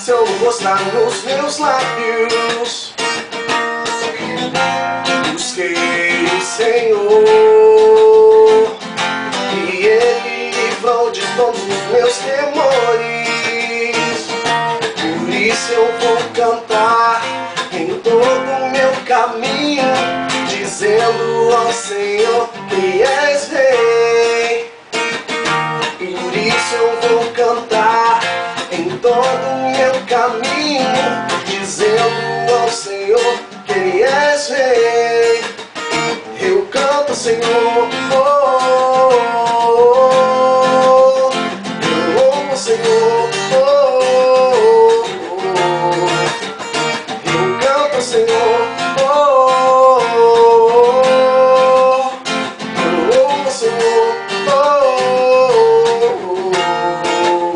seu rosto nos meus lábios. Busquei o Senhor e Ele livrou de todos os meus temores. Por isso eu vou cantar em todo o meu caminho, dizendo ao Senhor que és Rei. Por isso eu vou cantar em todo o meu caminho, dizendo ao Senhor que Ele és Rei. Eu canto, Senhor, oh, oh, oh. Eu louvo, Senhor, oh, oh, oh. Eu canto, Senhor, oh, oh, oh. Eu louvo, Senhor, oh, oh, oh.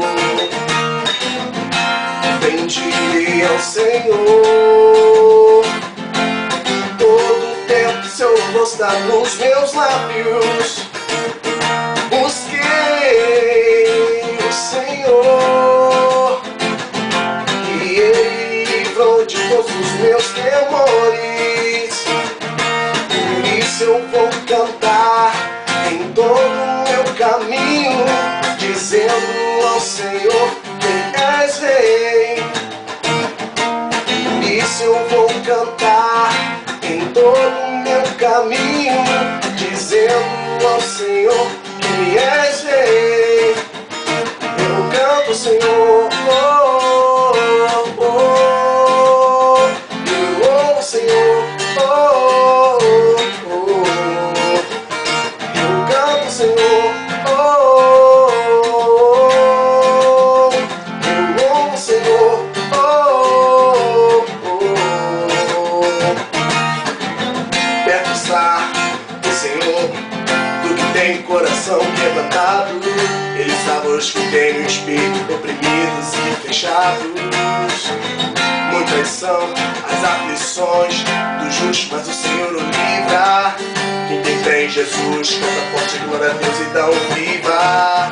Bendirei ao Senhor todo tempo, seu rosto está nos meus lábios. Busquei o Senhor e Ele livrou de todos os meus temores. Por isso eu vou cantar em todo o meu caminho, dizendo ao Senhor que és Rei. Por isso eu vou cantar em todo o meu caminho, dizendo ao Senhor que Ele és Rei. Eu canto, Senhor, oh, oh, oh. Eu louvo, Senhor, oh, oh, oh. Eu canto, Senhor, oh, oh, oh. Eu louvo, Senhor, oh, oh, oh. Perto está o Senhor do que tem coração quebrantado. Ele salva os que têm o espírito oprimidos e fechados. Muitas são as aflições do justo, mas o Senhor o livra. Quem tem fé em Jesus canta forte glória a Deus e dá um viva.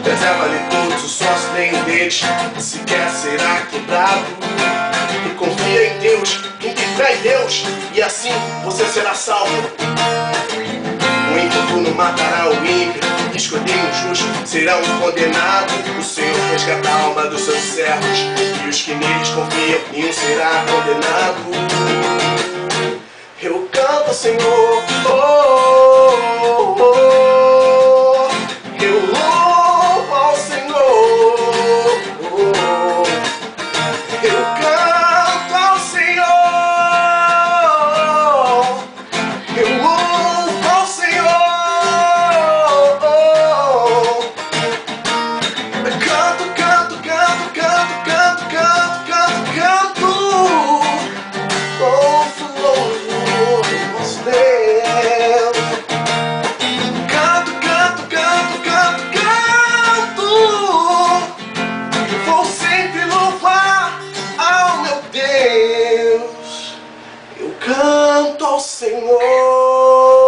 Preserva-lhe todos os ossos, nenhum deles sequer será quebrado. E confia em Deus, quem tem fé em Deus, e assim você será salvo. O infortúnio matará o ímpio, escondem o justo serão condenados. O Senhor resgata a alma dos seus servos, e os que neles confiam, nenhum será condenado. Eu canto, Senhor, oh, oh, oh. Eu louvo ao Senhor, oh. Eu canto ao Senhor, eu louvo ao Senhor, oh. Eu canto, canto, canto, canto, canto, canto, canto, canto. Louvo, louvo, nosso Deus. Canto, canto, canto, canto, canto. Vou sempre louvar ao meu Deus. Eu canto ao Senhor.